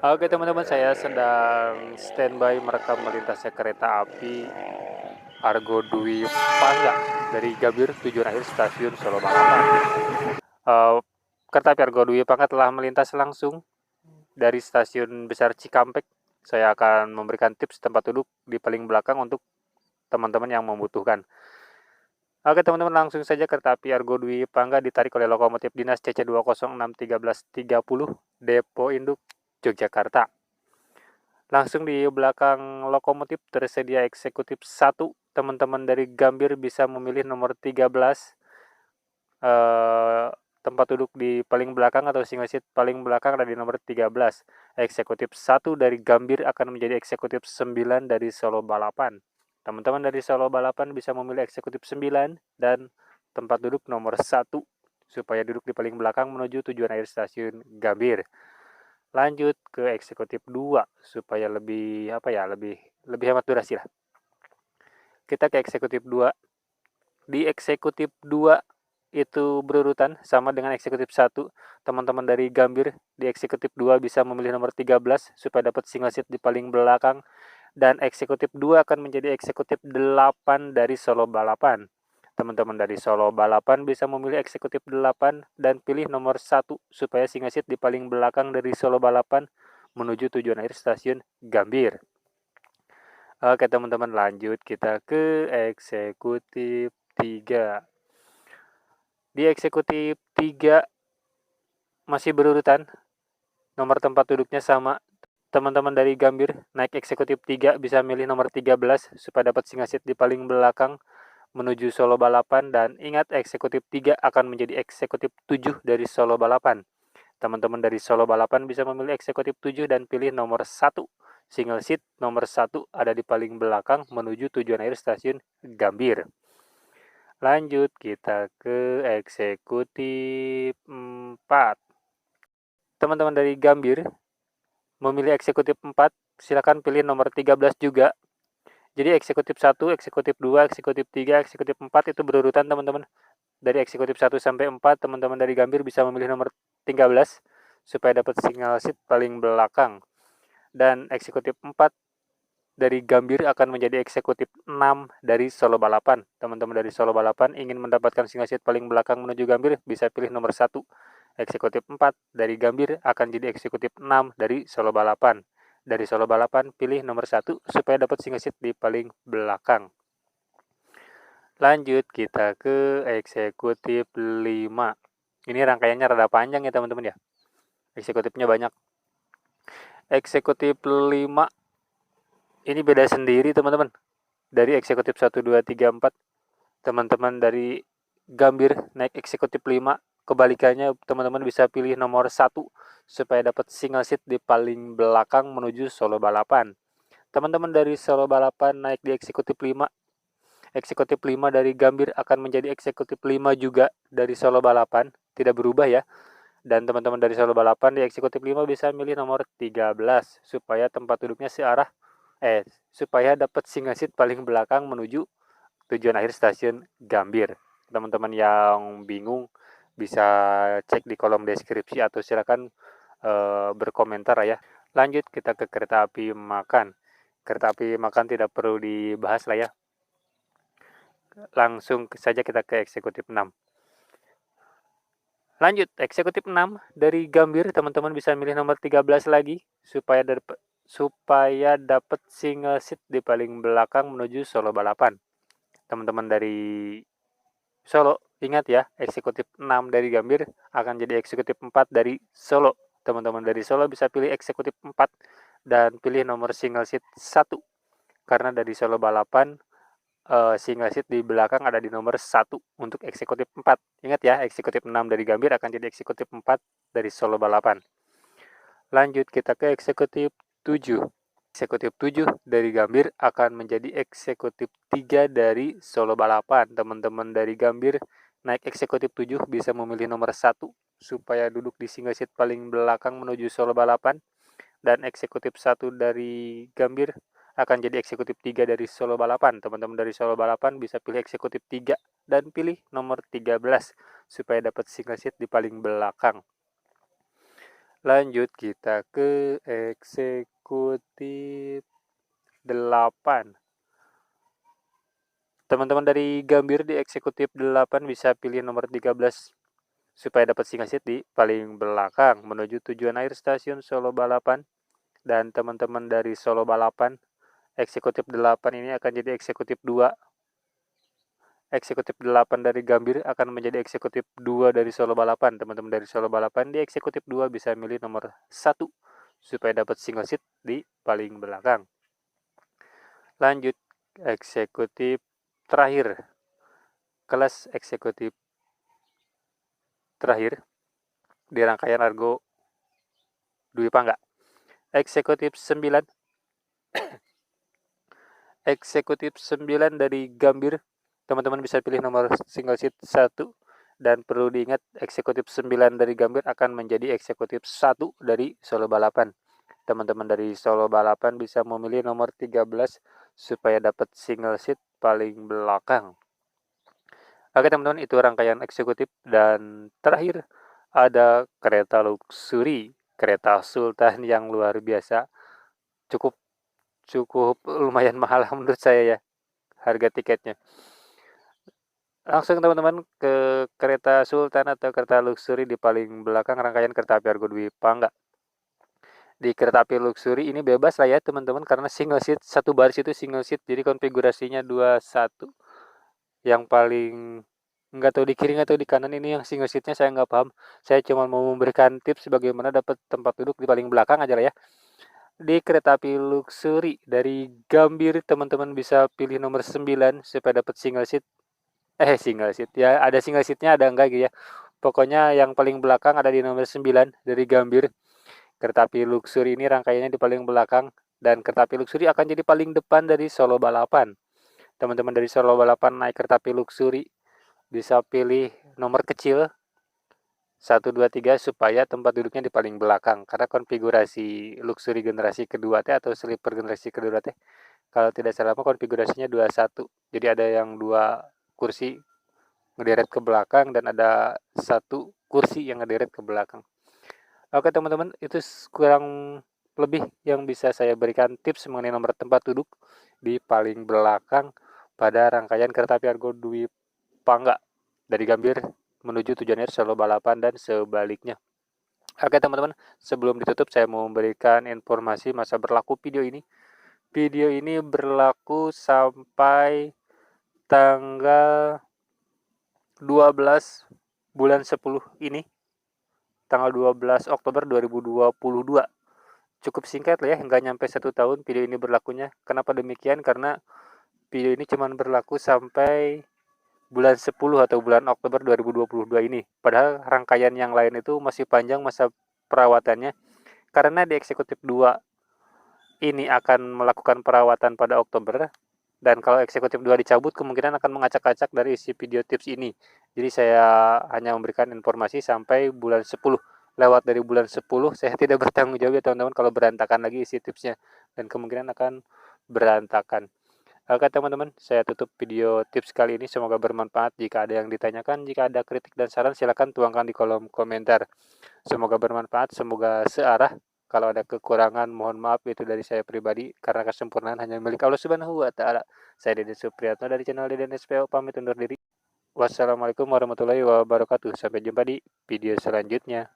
Oke teman-teman, saya sedang standby merekam melintasnya kereta api Argo Dwi Pangga dari Gambir tujuan akhir stasiun Solo Balapan. Kereta api Argo Dwi Pangga telah melintas langsung dari stasiun besar Cikampek. Saya akan memberikan tips tempat duduk di paling belakang untuk teman-teman yang membutuhkan. Oke teman-teman, langsung saja kereta api Argo Dwi Pangga ditarik oleh lokomotif dinas CC2061330 Depo Induk Yogyakarta. Langsung di belakang lokomotif tersedia eksekutif 1. Teman-teman dari Gambir bisa memilih nomor 13. Tempat duduk di paling belakang atau single seat paling belakang ada di nomor 13. Eksekutif 1 dari Gambir akan menjadi eksekutif 9 dari Solo Balapan. Teman-teman dari Solo Balapan bisa memilih eksekutif 9 dan tempat duduk nomor 1 supaya duduk di paling belakang menuju tujuan akhir stasiun Gambir. Lanjut ke eksekutif 2 supaya lebih lebih hemat durasi lah. Kita ke eksekutif 2. Di eksekutif 2 itu berurutan sama dengan eksekutif 1. Teman-teman dari Gambir di eksekutif 2 bisa memilih nomor 13 supaya dapat single seat di paling belakang, dan eksekutif 2 akan menjadi eksekutif 8 dari Solo Balapan. Teman-teman dari Solo Balapan bisa memilih eksekutif 8 dan pilih nomor 1 supaya single seat di paling belakang dari Solo Balapan menuju tujuan akhir stasiun Gambir. Oke teman-teman, lanjut kita ke eksekutif 3. Di eksekutif 3 masih berurutan, nomor tempat duduknya sama. Teman-teman dari Gambir naik eksekutif 3 bisa milih nomor 13 supaya dapat single seat di paling belakang menuju Solo Balapan, dan ingat eksekutif 3 akan menjadi eksekutif 7 dari Solo Balapan. Teman-teman dari Solo Balapan bisa memilih eksekutif 7 dan pilih nomor 1. Single seat nomor 1 ada di paling belakang menuju tujuan akhir stasiun Gambir. Lanjut kita ke eksekutif 4. Teman-teman dari Gambir memilih eksekutif 4, silakan pilih nomor 13 juga. Jadi eksekutif 1, eksekutif 2, eksekutif 3, eksekutif 4 itu berurutan teman-teman. Dari eksekutif 1 sampai 4, teman-teman dari Gambir bisa memilih nomor 13 supaya dapat single seat paling belakang. Dan eksekutif 4 dari Gambir akan menjadi eksekutif 6 dari Solo Balapan. Teman-teman dari Solo Balapan ingin mendapatkan single seat paling belakang menuju Gambir, bisa pilih nomor 1. Eksekutif 4 dari Gambir akan jadi eksekutif 6 dari Solo Balapan. Dari Solo Balapan pilih nomor 1 supaya dapat single seat di paling belakang. Lanjut kita ke eksekutif 5. Ini rangkaiannya rada panjang ya teman-teman ya. Eksekutifnya banyak. Eksekutif 5 ini beda sendiri teman-teman. Dari eksekutif 1, 2, 3, 4. Teman-teman dari Gambir naik eksekutif 5. Kebalikannya teman-teman bisa pilih nomor 1 supaya dapat single seat di paling belakang menuju Solo Balapan. Teman-teman dari Solo Balapan naik di eksekutif 5. Eksekutif 5 dari Gambir akan menjadi eksekutif 5 juga dari Solo Balapan. Tidak berubah ya. Dan teman-teman dari Solo Balapan di eksekutif 5 bisa milih nomor 13 supaya tempat duduknya searah supaya dapat single seat paling belakang menuju tujuan akhir stasiun Gambir. Teman-teman yang bingung bisa cek di kolom deskripsi atau silakan berkomentar ya. Lanjut kita ke kereta api Makan. Kereta api Makan tidak perlu dibahas lah ya. Langsung saja kita ke eksekutif 6. Lanjut, eksekutif 6 dari Gambir, teman-teman bisa milih nomor 13 lagi supaya dapat single seat di paling belakang menuju Solo Balapan. Teman-teman dari Solo, ingat ya, eksekutif 6 dari Gambir akan jadi eksekutif 4 dari Solo. Teman-teman dari Solo bisa pilih eksekutif 4 dan pilih nomor single seat 1. Karena dari Solo Balapan single seat di belakang ada di nomor 1 untuk eksekutif 4. Ingat ya, eksekutif 6 dari Gambir akan jadi eksekutif 4 dari Solo Balapan. Lanjut kita ke eksekutif 7. Eksekutif 7 dari Gambir akan menjadi eksekutif 3 dari Solo Balapan. Teman-teman dari Gambir naik eksekutif 7 bisa memilih nomor 1 supaya duduk di single seat paling belakang menuju Solo Balapan. Dan eksekutif 1 dari Gambir akan jadi eksekutif 3 dari Solo Balapan. Teman-teman dari Solo Balapan bisa pilih eksekutif 3 dan pilih nomor 13 supaya dapat single seat di paling belakang. Lanjut kita ke eksekutif 8. Teman-teman dari Gambir di eksekutif 8 bisa pilih nomor 13 supaya dapat single seat di paling belakang menuju tujuan akhir stasiun Solo Balapan. Dan teman-teman dari Solo Balapan, eksekutif 8 ini akan jadi eksekutif 2. Eksekutif 8 dari Gambir akan menjadi eksekutif 2 dari Solo Balapan. Teman-teman dari Solo Balapan di eksekutif 2 bisa milih nomor 1 supaya dapat single seat di paling belakang. Lanjut, eksekutif terakhir. Kelas eksekutif terakhir di rangkaian Argo Dwi Pangga. Eksekutif 9. Eksekutif 9 dari Gambir. Teman-teman bisa pilih nomor single seat 1. Dan perlu diingat, eksekutif 9 dari Gambir akan menjadi eksekutif 1 dari Solo Balapan. Teman-teman dari Solo Balapan bisa memilih nomor 13 supaya dapat single seat paling belakang. Oke teman-teman, itu rangkaian eksekutif. Dan terakhir ada kereta luxury, kereta Sultan yang luar biasa. Cukup lumayan mahal menurut saya ya harga tiketnya. Langsung teman-teman ke kereta Sultan atau kereta luxury di paling belakang rangkaian kereta api Argo Dwi Pangga. Di kereta api luxury ini bebas lah ya teman-teman, karena single seat, satu baris itu single seat, jadi konfigurasinya 21. Yang paling nggak tahu di kiri atau di kanan ini yang single seatnya saya nggak paham. Saya cuma mau memberikan tips bagaimana dapat tempat duduk di paling belakang aja lah ya. Di kereta api luxury dari Gambir, teman-teman bisa pilih nomor 9 supaya dapat single seat. Single seat ya, ada single seatnya ada enggak gitu ya. Pokoknya yang paling belakang ada di nomor 9 dari Gambir. Kereta api luxury ini rangkaiannya di paling belakang, dan kereta api luxury akan jadi paling depan dari Solo Balapan. Teman-teman dari Solo Balapan naik kereta api luxury bisa pilih nomor kecil 1, 2, 3 supaya tempat duduknya di paling belakang. Karena konfigurasi luxury generasi kedua teh atau sleeper generasi kedua teh, kalau tidak salah konfigurasinya 21. Jadi ada yang 2 kursi ngederet ke belakang dan ada 1 kursi yang ngederet ke belakang. Oke teman-teman, itu kurang lebih yang bisa saya berikan tips mengenai nomor tempat duduk di paling belakang pada rangkaian kereta api Argo Dwi Pangga dari Gambir menuju tujuannya Solo Balapan dan sebaliknya. Oke teman-teman, sebelum ditutup saya mau memberikan informasi masa berlaku video ini. Video ini berlaku sampai tanggal 12 bulan 10 ini, tanggal 12 Oktober 2022. Cukup singkat lah ya, nggak nyampe 1 tahun video ini berlakunya. Kenapa demikian? Karena video ini cuma berlaku sampai bulan 10 atau bulan Oktober 2022 ini. Padahal rangkaian yang lain itu masih panjang masa perawatannya. Karena di eksekutif 2 ini akan melakukan perawatan pada Oktober. Dan kalau eksekutif 2 dicabut, kemungkinan akan mengacak-acak dari isi video tips ini. Jadi saya hanya memberikan informasi sampai bulan 10. Lewat dari bulan 10, saya tidak bertanggung jawab ya teman-teman kalau berantakan lagi isi tipsnya. Dan kemungkinan akan berantakan. Oke teman-teman, saya tutup video tips kali ini. Semoga bermanfaat. Jika ada yang ditanyakan, jika ada kritik dan saran, silakan tuangkan di kolom komentar. Semoga bermanfaat, semoga searah. Kalau ada kekurangan, mohon maaf, itu dari saya pribadi, karena kesempurnaan hanya milik Allah Subhanahu wa Ta'ala. Saya Deden Supriyatno dari channel Deden SPO, pamit undur diri. Wassalamualaikum warahmatullahi wabarakatuh. Sampai jumpa di video selanjutnya.